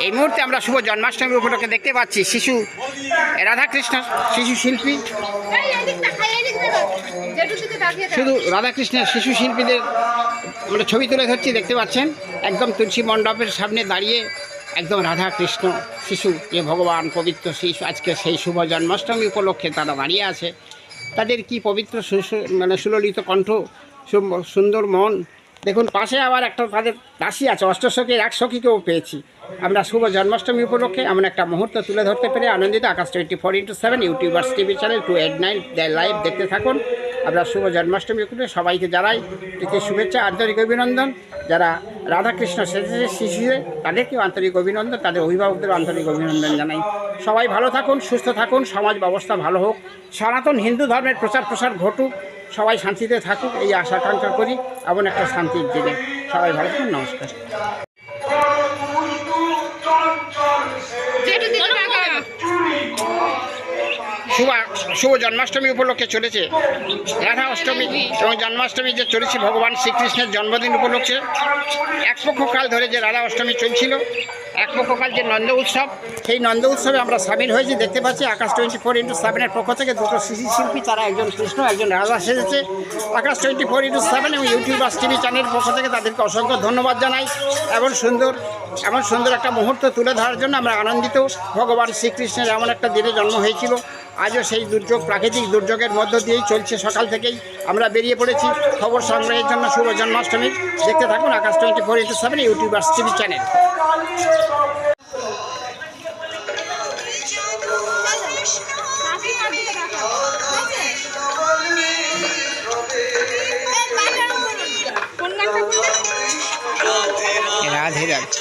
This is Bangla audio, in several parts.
এই মুহূর্তে আমরা শুভ জন্মাষ্টমী উপলক্ষে দেখতে পাচ্ছি শিশু রাধাকৃষ্ণ শিশু শিল্পী, শুধু রাধাকৃষ্ণের শিশু শিল্পীদের আমরা ছবি তুলে ধরছি। দেখতে পাচ্ছেন একদম তুলসী মণ্ডপের সামনে দাঁড়িয়ে একদম রাধাকৃষ্ণ শিশু, যে ভগবান পবিত্র শিশু, আজকে সেই শুভ জন্মাষ্টমী উপলক্ষে তারা দাঁড়িয়ে আছে। তাদের কি পবিত্র সুললিত কণ্ঠ, সুন্দর মন। দেখুন পাশে আবার একটা তাদের দাসী আছে, অষ্টসখীর এক সখীকেও পেয়েছি। আমরা শুভ জন্মাষ্টমী উপলক্ষে এমন একটা মুহূর্ত তুলে ধরতে পেরে আনন্দিত। আকাশ 24x7 YouTubers TV channel 289 live দেখতে থাকুন। আমরা শুভ জন্মাষ্টমী উপলক্ষে সবাইকে জানাই প্রীতি শুভেচ্ছা, আন্তরিক অভিনন্দন। যারা রাধাকৃষ্ণ সেজেছে শিশুদের, তাদেরকেও আন্তরিক অভিনন্দন, তাদের অভিভাবকদের আন্তরিক অভিনন্দন জানাই। সবাই ভালো থাকুন, সুস্থ থাকুন, সমাজ ব্যবস্থা ভালো হোক, সনাতন হিন্দু ধর্মের প্রসার ঘটুক, সবাই শান্তিতে থাকুক, এই আশা আকাঙ্ক্ষা করি এমন একটা শান্তির দিনে। সবাই ভালো থাকুন, নমস্কার। শুভ জন্মাষ্টমী উপলক্ষে চলেছে রাধা অষ্টমী এবং জন্মাষ্টমী যে চলেছে ভগবান শ্রীকৃষ্ণের জন্মদিন উপলক্ষে। এক পক্ষকাল ধরে যে রাধা অষ্টমী চলছিল, এক পক্ষকাল যে নন্দ উৎসব, সেই নন্দ উৎসবে আমরা সামিল হয়েছি। দেখতে পাচ্ছি আকাশ 24x7 পক্ষ থেকে দুটো শিশু শিল্পী, তারা একজন কৃষ্ণ একজন রাধা সেজেছে। আকাশ 24x7 এবং ইউটিউবার্স টিভি চ্যানেলের পক্ষ থেকে তাদেরকে অসংখ্য ধন্যবাদ জানাই। এমন সুন্দর একটা মুহূর্ত তুলে ধরার জন্য আমরা আনন্দিত। ভগবান শ্রীকৃষ্ণের এমন একটা দিনে জন্ম হয়েছিল। আজও সেই দুর্যোগ, প্রাকৃতিক দুর্যোগের মধ্য দিয়েই চলছে। সকাল থেকেই আমরা বেরিয়ে পড়েছি খবর সংগ্রহের জন্য শুভ জন্মাষ্টমী। দেখতে থাকুন আকাশ 24x7 YouTubers TV channel. Radhe Radhe.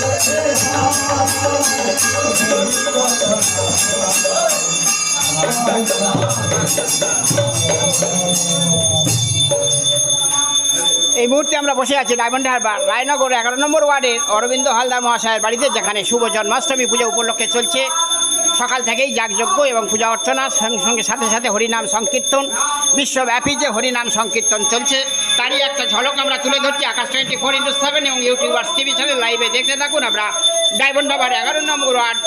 এই মুহূর্তে আমরা বসে আছি ডায়মন্ড হারবার রায়নগর 11 নম্বর ওয়ার্ডের অরবিন্দ হালদার মহাশয়ের বাড়িতে, যেখানে শুভ জন্মাষ্টমী পুজো উপলক্ষে চলছে সকাল থেকেই যাগযজ্ঞ এবং পূজা অর্চনা, সঙ্গে সাথে সাথে হরিনাম সংকীর্তন। বিশ্বব্যাপী যে হরিনাম সংকীর্তন চলছে তারই একটা ঝলক আমরা তুলে ধরছি আকাশ 24x7 এবং ইউটিউবার্স টিভি চ্যানেল। লাইভে দেখতে থাকুন। আমরা ডায়মন্ড হারবার 11 নম্বর ওয়ার্ড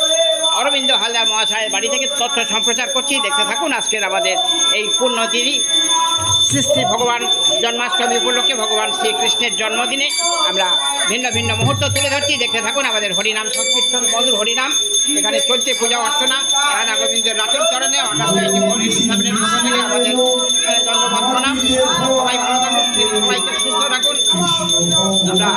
অরবিন্দ হালদার মহাশয়ের বাড়ি থেকে তথ্য সম্প্রচার করছি। দেখতে থাকুন আজকের আমাদের এই পুণ্যতিথি শ্রী ভগবান জন্মাষ্টমী উপলক্ষে ভগবান শ্রীকৃষ্ণের জন্মদিনে আমরা ভিন্ন ভিন্ন মুহূর্ত তুলে ধরছি। দেখতে থাকুন আমাদের হরিনাম সংকীর্তন, মধুর হরিনাম এখানে চলছে, পূজা অর্চনা। রাধা গোবিন্দের রাতুল চরণে আমাদের দণ্ডবত প্রণাম। সবাই ভালো থাকুন, সবাইকে সুস্থ রাখুন। আমরা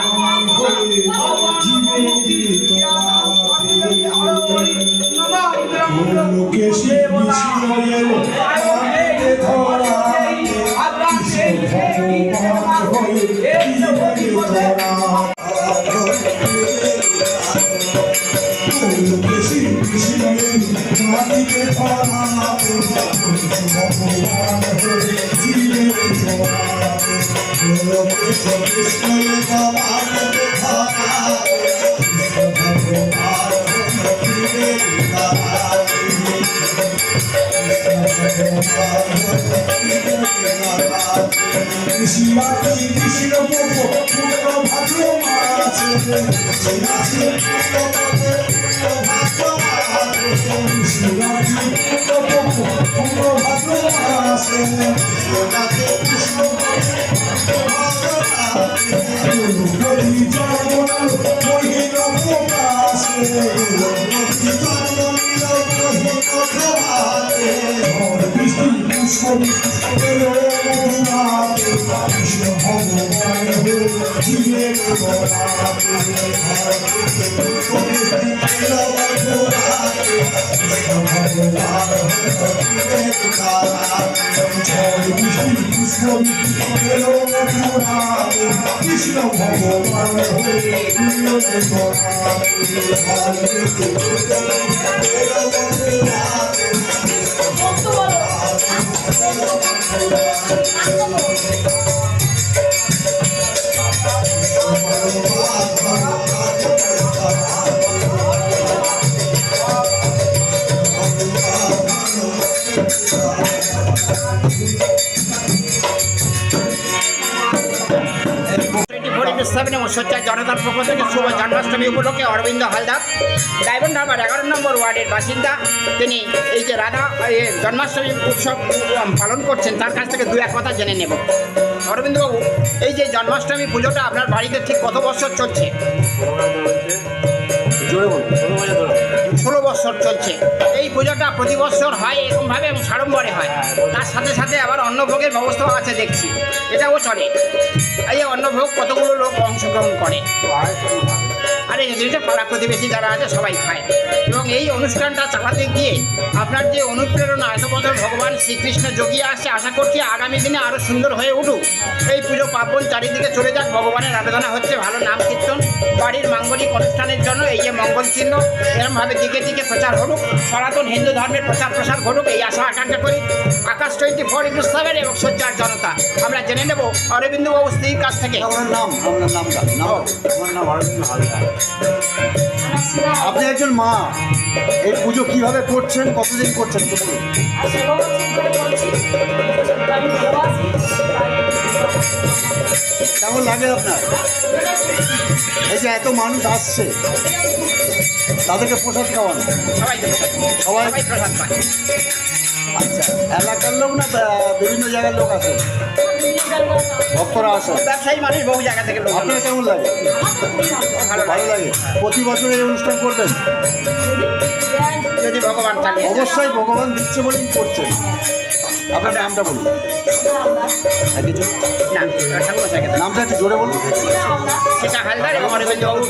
সোচ্চার জনতার পক্ষ থেকে শুভ জন্মাষ্টমী উপলক্ষে অরবিন্দ হালদার ডায়মন্ড হারবার 11 নম্বর ওয়ার্ডের বাসিন্দা, তিনি এই যে রাধা জন্মাষ্টমী উৎসব পালন করছেন তার কাছ থেকে দু এক কথা জেনে নেব। অরবিন্দবাবু, এই যে জন্মাষ্টমী পুজোটা আপনার বাড়িতে ঠিক কত বছর চলছে? 16 বছর চলছে। এই পুজোটা প্রতি বছর হয় এরকমভাবে এবং সাড়ম্বরে হয়, তার সাথে সাথে আবার অন্নভোগের ব্যবস্থাও আছে দেখছি, এটাও চলে। এই অন্নভোগ কতগুলো লোক অংশগ্রহণ করে? আর এই জিনিসটা পাড়া প্রতিবেশী যারা আছে সবাই খায়। এবং এই অনুষ্ঠানটা চালাতে গিয়ে আপনার যে অনুপ্রেরণা, এত বছর ভগবান শ্রীকৃষ্ণ জগিয়ে আসছে, আশা করছি আগামী দিনে আরও সুন্দর হয়ে উঠুক। এই পুজো পার্বণ চারিদিকে চলে যাক, ভগবানের আরাধনা হচ্ছে, ভালো নাম কীর্তন, বাড়ির মাঙ্গলিক অনুষ্ঠানের জন্য এই যে মঙ্গল চিহ্ন এরমভাবে দিকে দিকে প্রচার হলুক, সনাতন হিন্দু ধর্মের প্রচার প্রসার ঘটুক, এই আশা আকাঙ্ক্ষা করি। আকাশ 24x7 এবং সোচ্চার জনতা। আমরা জেনে নেব অরবিন্দবাবু স্ত্রীর কাছ থেকে। আমার নাম অরবিন্দ হালদার। আপনি একজন মা, এই পুজো কিভাবে করছেন, কতদিন করছেন তো বলুন। কেমন লাগে আপনার? এই যে এত মানুষ আসছে তাদেরকে প্রসাদ খাওয়ানো, সবাই প্রসাদ পায়। আচ্ছা, এলাকার লোক না বিভিন্ন জায়গার লোক আছে, ভক্তরা আসে, ব্যবসায়ী মানুষ বহু জায়গা থেকে লোক। আপনার কেমন লাগে? ভালো লাগে। প্রতি বছর এই অনুষ্ঠান করবেন? যদি ভগবান চান, অবশ্যই ভগবান দিচ্ছে বলেই করছেন। আপনার নামটা বলুন। নামটা একটু জোরে বলুন। সেটা হালদার এবং অরবিন্দবাবু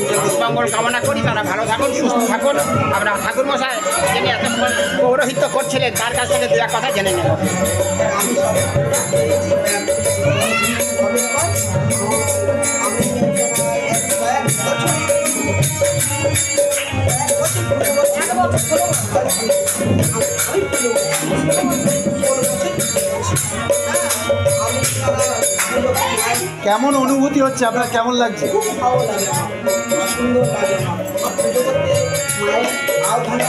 মঙ্গল কামনা করি, তারা ভালো থাকুন, সুস্থ থাকুন। আমরা ঠাকুর মশাই যিনি এতক্ষণ পৌরোহিত্য করছিলেন তার কাছ থেকে দু এক কথা জেনে নেব। কেমন অনুভূতি হচ্ছে আপনার, কেমন লাগছে? খুব ভালো লাগে আমার, খুব সুন্দর লাগে আমার পুজো করতে মায়ের আহ্বানে।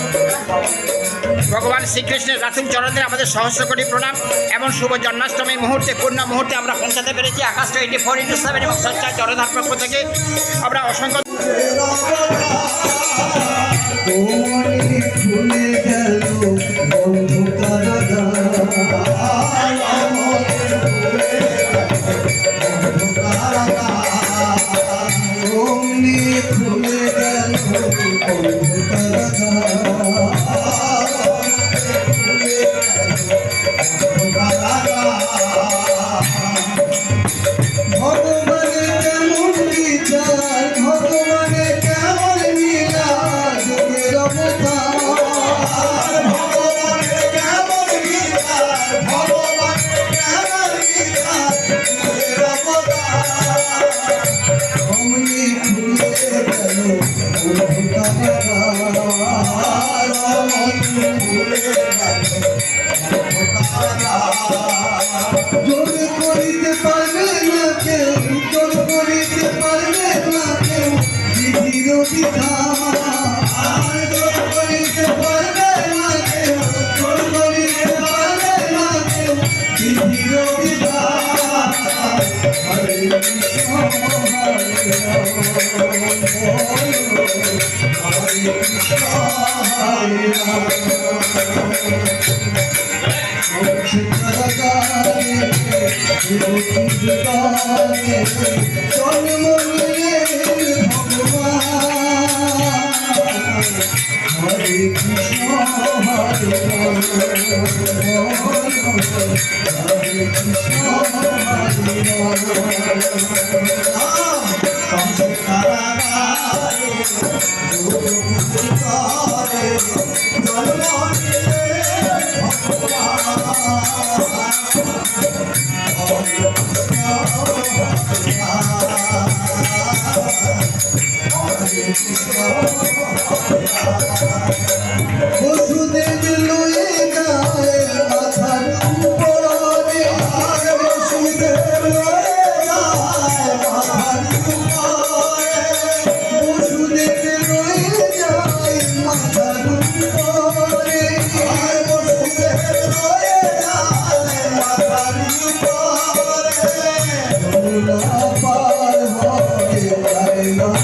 ভগবান শ্রীকৃষ্ণের রাতুল চরণে আমাদের সহস্র কোটি প্রণাম। এমন শুভ জন্মাষ্টমী মুহূর্তে পূর্ণ মুহূর্তে আমরা পৌঁছাতে পেরেছি। আকাশ 24/7 এবং সঞ্চয় চরধার পক্ষ থেকে আমরা অসংখ্য পার হয়